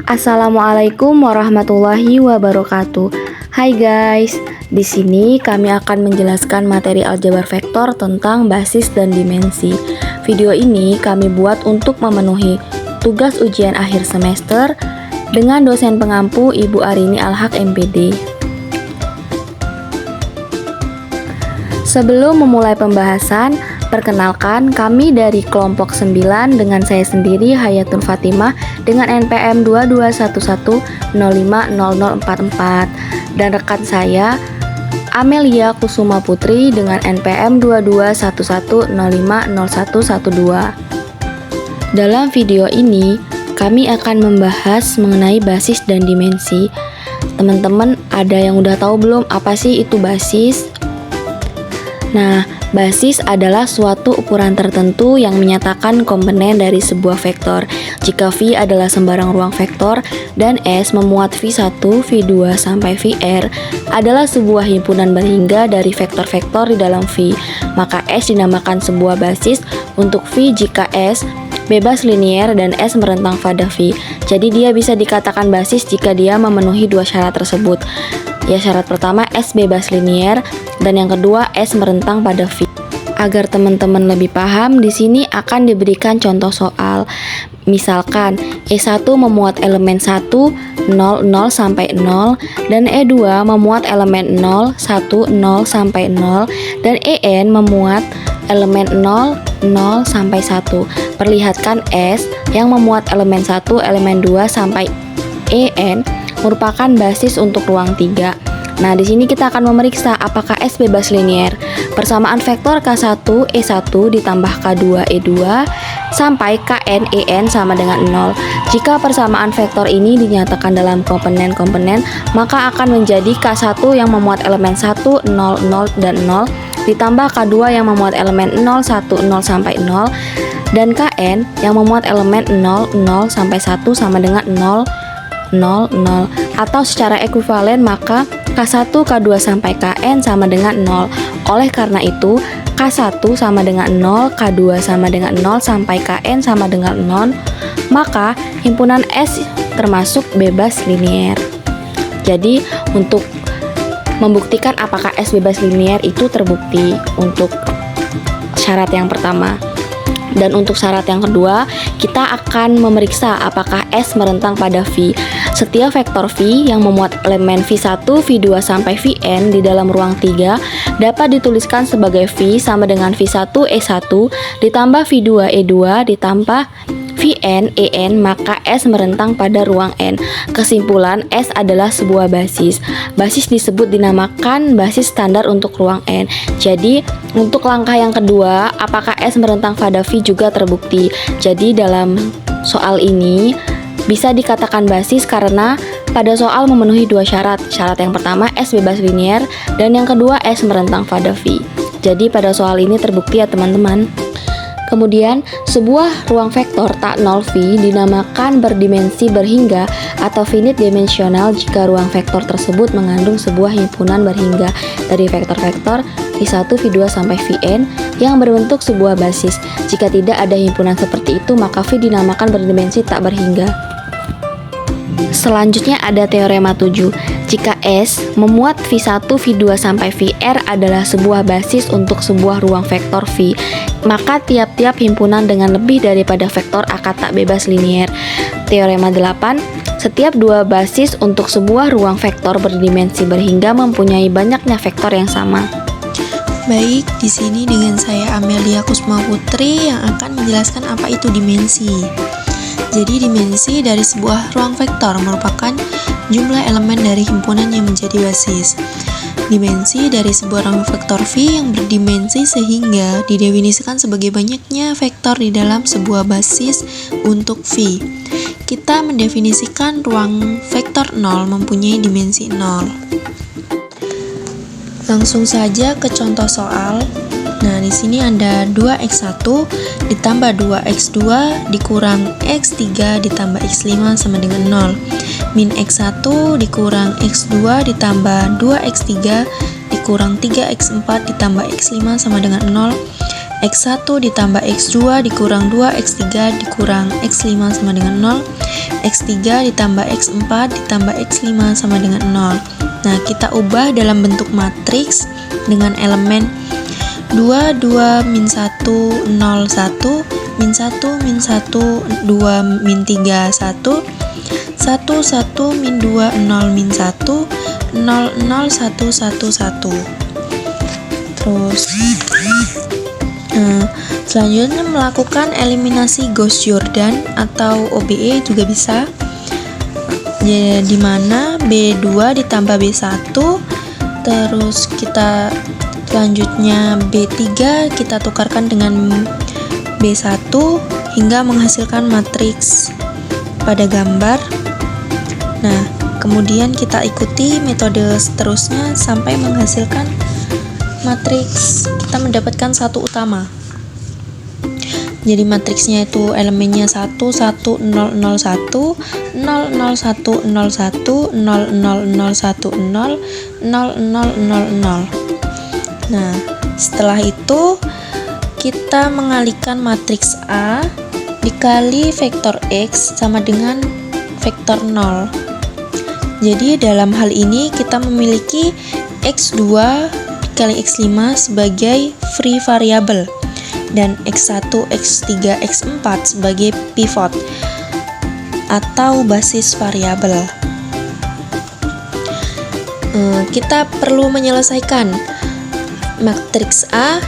Assalamualaikum warahmatullahi wabarakatuh. Hai guys, di sini kami akan menjelaskan materi aljabar vektor tentang basis dan dimensi. Video ini kami buat untuk memenuhi tugas ujian akhir semester dengan dosen pengampu Ibu Arini Alhaq MPD. Sebelum memulai pembahasan, perkenalkan kami dari kelompok 9 dengan saya sendiri Hayatun Fatimah dengan NPM 2211050044 dan rekan saya Amelia Kusuma Putri dengan NPM 2211050112. Dalam video ini kami akan membahas mengenai basis dan dimensi. Teman-teman ada yang udah tahu belum apa sih itu basis? Nah, basis adalah suatu ukuran tertentu yang menyatakan komponen dari sebuah vektor. Jika V adalah sembarang ruang vektor dan S memuat V1, V2, sampai Vr adalah sebuah himpunan berhingga dari vektor-vektor di dalam V, maka S dinamakan sebuah basis untuk V jika S bebas linier dan S merentang pada V. Jadi dia bisa dikatakan basis jika dia memenuhi dua syarat tersebut. Ya, syarat pertama S bebas linier dan yang kedua S merentang pada V. Agar teman-teman lebih paham, di sini akan diberikan contoh soal. Misalkan E1 memuat elemen 1, 0, 0 sampai 0 dan E2 memuat elemen 0, 1, 0 sampai 0 dan En memuat elemen 0, 0 sampai 1. Perlihatkan S yang memuat elemen 1, elemen 2 sampai En merupakan basis untuk ruang 3. Nah, di sini kita akan memeriksa apakah S bebas linier. Persamaan vektor K1 E1 ditambah K2 E2 sampai Kn En sama dengan 0. Jika persamaan vektor ini dinyatakan dalam komponen-komponen, maka akan menjadi K1 yang memuat elemen 1, 0, 0 dan 0 ditambah K2 yang memuat elemen 0, 1, 0 sampai 0 dan Kn yang memuat elemen 0, 0 sampai 1 sama dengan 0, 0, 0. Atau secara ekuivalen maka K1, K2 sampai Kn sama dengan 0. Oleh karena itu, K1 sama dengan 0, K2 sama dengan 0 sampai Kn sama dengan 0, maka himpunan S termasuk bebas linier. Jadi, untuk membuktikan apakah S bebas linier itu terbukti untuk syarat yang pertama. Dan untuk syarat yang kedua, kita akan memeriksa apakah S merentang pada V. Setiap vektor V yang memuat elemen V1, V2 sampai Vn di dalam ruang 3 dapat dituliskan sebagai V sama dengan V1 E1 ditambah V2 E2 ditambah Vn En, maka S merentang pada ruang N. Kesimpulan, S adalah sebuah basis. Basis disebut dinamakan basis standar untuk ruang N. Jadi, untuk langkah yang kedua, apakah S merentang pada V juga terbukti. Jadi, dalam soal ini bisa dikatakan basis karena pada soal memenuhi dua syarat. Syarat yang pertama S bebas linier dan yang kedua S merentang pada V. Jadi, pada soal ini terbukti ya teman-teman. Kemudian, sebuah ruang vektor tak nol V dinamakan berdimensi berhingga atau finite dimensional jika ruang vektor tersebut mengandung sebuah himpunan berhingga dari vektor-vektor V1, V2 sampai Vn yang berbentuk sebuah basis. Jika tidak ada himpunan seperti itu, maka V dinamakan berdimensi tak berhingga. Selanjutnya ada teorema 7. Jika S memuat V1, V2 sampai Vr adalah sebuah basis untuk sebuah ruang vektor V, maka tiap-tiap himpunan dengan lebih daripada vektor akan tak bebas linier. Teorema 8. Setiap dua basis untuk sebuah ruang vektor berdimensi berhingga mempunyai banyaknya vektor yang sama. Baik, di sini dengan saya Amelia Kusuma Putri yang akan menjelaskan apa itu dimensi. Jadi dimensi dari sebuah ruang vektor merupakan jumlah elemen dari himpunan yang menjadi basis. Dimensi dari sebuah ruang vektor V yang berdimensi sehingga didefinisikan sebagai banyaknya vektor di dalam sebuah basis untuk V. Kita mendefinisikan ruang vektor 0 mempunyai dimensi 0. Langsung saja ke contoh soal. Nah, di sini ada 2x1 ditambah 2x2 dikurang x3 ditambah x5 sama dengan 0. Min x1 dikurang x2 ditambah 2x3 dikurang 3x4 ditambah x5 sama dengan 0. X1 ditambah X2 dikurang 2 X3 dikurang X5 sama dengan 0. X3 ditambah X4 ditambah X5 sama dengan 0. Nah, kita ubah dalam bentuk matriks dengan elemen 2, 2, min 1, 0, 1, min 1, min 1, 2, min 3, 1, 1, 1, min 2, 0, min 1, 0, 0, 1, 1, 1. Terus selanjutnya melakukan eliminasi Gauss-Jordan atau OBE juga bisa, ya, di mana B2 ditambah B1, terus kita selanjutnya B3 kita tukarkan dengan B1 hingga menghasilkan matriks pada gambar. Nah, kemudian kita ikuti metode seterusnya sampai menghasilkan matriks, kita mendapatkan satu utama. Jadi matriksnya itu elemennya 1, 1, 0, 0, 1, 0, 0, 1, 0, 0, 1, 0, 0, 0, 0, 0, 0. Nah, setelah itu kita mengalihkan matriks A dikali vektor X sama dengan vektor 0. Jadi dalam hal ini kita memiliki X2 dikali X5 sebagai free variable dan X1, X3, X4 sebagai pivot atau basis variabel. Kita perlu menyelesaikan matriks A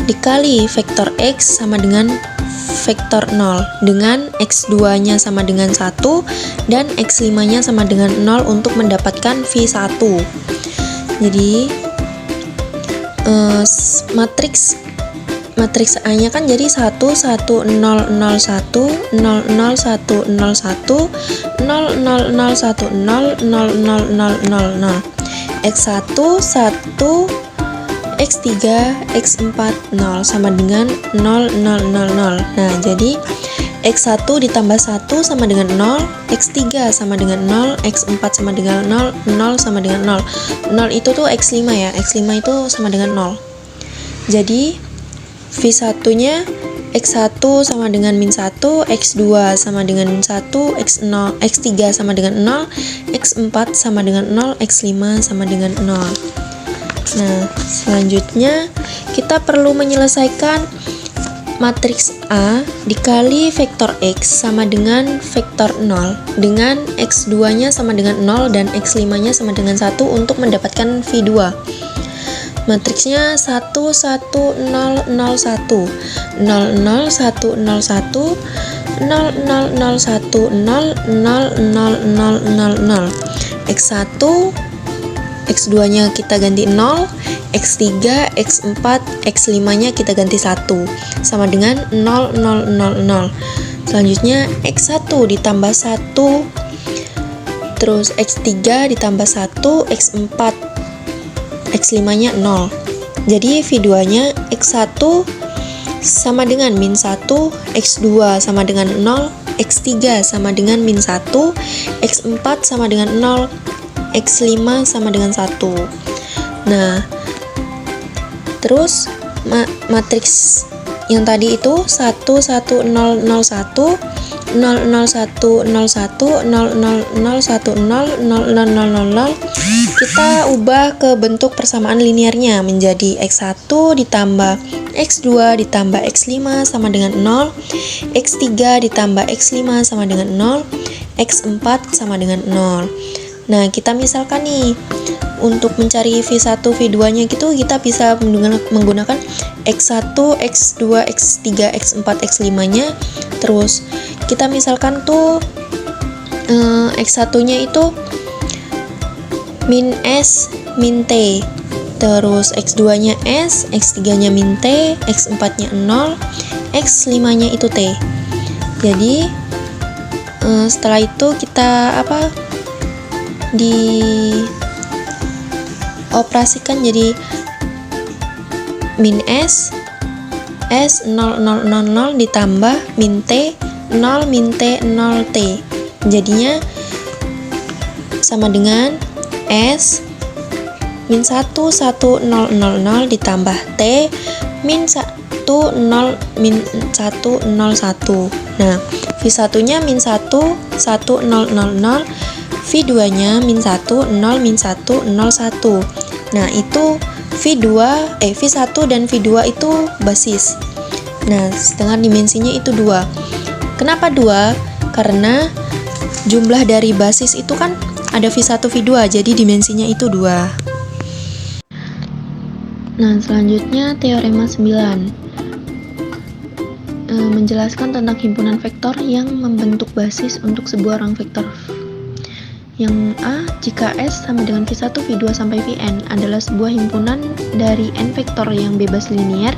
dikali vektor X sama dengan vektor 0 dengan X2 nya sama dengan 1 dan X5 nya sama dengan 0 untuk mendapatkan V1. Jadi matriks A nya kan jadi 1, 1, 0, 0, 1, 0, 0, 1, 0, 0, 0, 1, 0, 0, 0, 1, 0, 0, 0, 0. X1, 1, X3, X4, 0 sama dengan 0, 0, 0, 0. Nah, jadi X1 ditambah 1 sama dengan 0, X3 sama dengan 0, X4 sama dengan 0, 0 sama dengan 0. 0 itu tuh X5 ya, X5 itu sama dengan 0. Jadi V1 nya X1 sama dengan min 1, X2 sama dengan 1, X3 sama dengan 0, X4 sama dengan 0, X5 sama dengan 0. Nah, selanjutnya kita perlu menyelesaikan matriks A dikali vektor X sama dengan vektor 0 dengan X2 nya sama dengan 0 dan X5 nya sama dengan 1 untuk mendapatkan V2. Matriksnya 1, 1, 0, 0, 1, 0, 0, 1, 0, 1, 0, 0, 0, 1, 0, 0, 0, 0, 0. X1, X2 nya kita ganti 0, X3, X4, X5 nya kita ganti 1 sama dengan 0, 0, 0, 0. Selanjutnya X1 ditambah 1, terus X3 ditambah 1, X4, X5 nya 0. Jadi V2 nya X1 sama dengan min 1, X2 sama dengan 0, X3 sama dengan min 1, X4 sama dengan 0, X5 sama dengan 1. Nah, terus matriks yang tadi itu 1, 1, 0, 0, 1, 0, 0, 1, 0, 1, 0, 0, 1, 0, 0, 0, 0, 0, 0, 0, kita ubah ke bentuk persamaan linearnya menjadi X1 ditambah X2 ditambah X5 sama dengan 0, X3 ditambah X5 sama dengan 0, X4 sama dengan 0. Nah, kita misalkan nih, untuk mencari V1, V2 nya gitu, kita bisa menggunakan X1, X2, X3, X4, X5 nya. Terus kita misalkan tuh X1 nya itu min S, min T. Terus X2 nya S, X3 nya min T, X4 nya 0, X5 nya itu T. Jadi setelah itu kita dioperasikan jadi min S 0, 0, 0, 0 ditambah min T 0, min T 0 T. Jadinya sama dengan S min 1, 1, 0, 0, 0 ditambah T min 0, min 1, 0, 1. Nah, V1 nya min 1, 1, 0, 0, 0. V2 nya min 1, 0, min 1, 0, 1. Nah, itu V1 dan V2 itu basis. Nah, dengan dimensinya itu 2. Kenapa 2? Karena jumlah dari basis itu kan ada V1, V2, jadi dimensinya itu 2. Nah, selanjutnya teorema 9. Menjelaskan tentang himpunan vektor yang membentuk basis untuk sebuah ruang vektor. Yang A, jika S sama dengan V1, V2 sampai Vn adalah sebuah himpunan dari n vektor yang bebas linier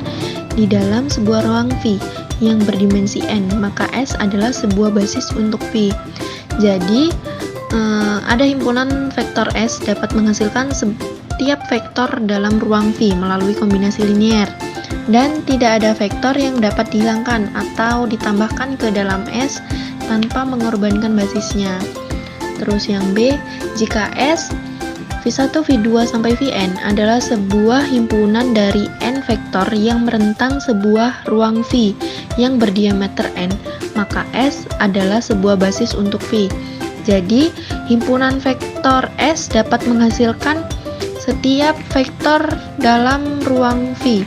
di dalam sebuah ruang V yang berdimensi n, maka S adalah sebuah basis untuk V. Jadi, ada himpunan vektor S dapat menghasilkan setiap vektor dalam ruang V melalui kombinasi linier, dan tidak ada vektor yang dapat dihilangkan atau ditambahkan ke dalam S tanpa mengorbankan basisnya. Terus yang B, jika S, V1, V2 sampai Vn adalah sebuah himpunan dari n vektor yang merentang sebuah ruang V yang berdiameter n, maka S adalah sebuah basis untuk V. Jadi, himpunan vektor S dapat menghasilkan setiap vektor dalam ruang V,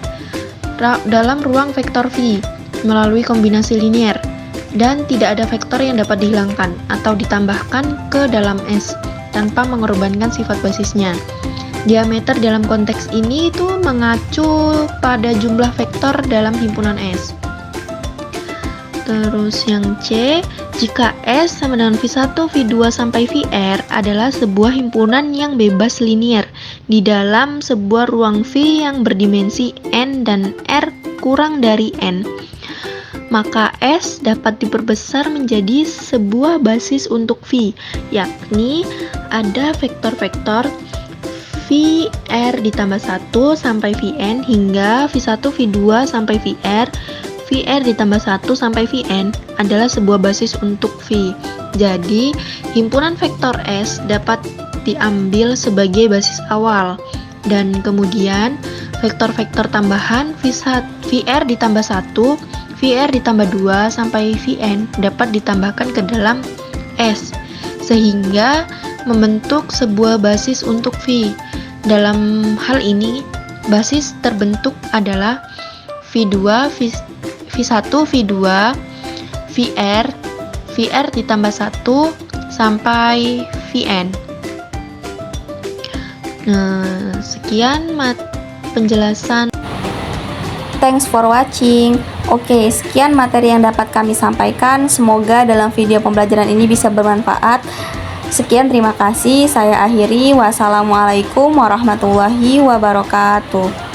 dalam ruang vektor V melalui kombinasi linier, dan tidak ada vektor yang dapat dihilangkan atau ditambahkan ke dalam S tanpa mengorbankan sifat basisnya. Diameter dalam konteks ini itu mengacu pada jumlah vektor dalam himpunan S. Terus yang C, jika S sama dengan V1, V2 sampai Vr adalah sebuah himpunan yang bebas linier di dalam sebuah ruang V yang berdimensi n dan R kurang dari n, maka S dapat diperbesar menjadi sebuah basis untuk V, yakni ada vektor-vektor Vr ditambah 1 sampai Vn hingga V1, V2 sampai Vr, Vr ditambah 1 sampai Vn adalah sebuah basis untuk V. Jadi, himpunan vektor S dapat diambil sebagai basis awal, dan kemudian vektor-vektor tambahan Vr ditambah 1, Vr ditambah 2 sampai Vn dapat ditambahkan ke dalam S, sehingga membentuk sebuah basis untuk V. Dalam hal ini, basis terbentuk adalah V1, V2, Vr ditambah 1 sampai Vn. Nah, sekian penjelasan. Thanks for watching. Oke, sekian materi yang dapat kami sampaikan. Semoga dalam video pembelajaran ini bisa bermanfaat. Sekian, terima kasih. Saya akhiri. Wassalamualaikum warahmatullahi wabarakatuh.